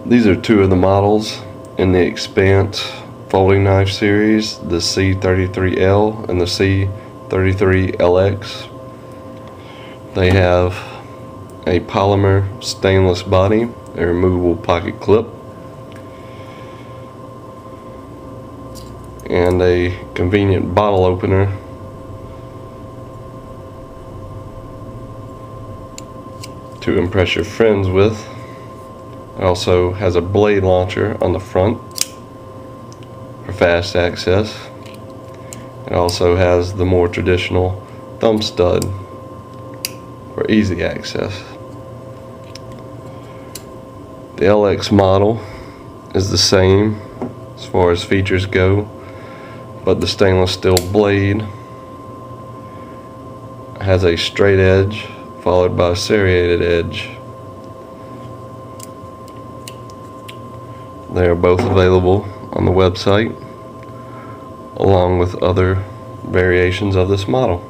These are two of the models in the Expanse folding knife series, the C33L and the C33LX. They have a polymer stainless body, a removable pocket clip, and a convenient bottle opener to impress your friends with. It also has a blade launcher on the front for fast access. It also has the more traditional thumb stud for easy access. The LX model is the same as far as features go, but the stainless steel blade has a straight edge followed by a serrated edge. They are both available on the website along with other variations of this model.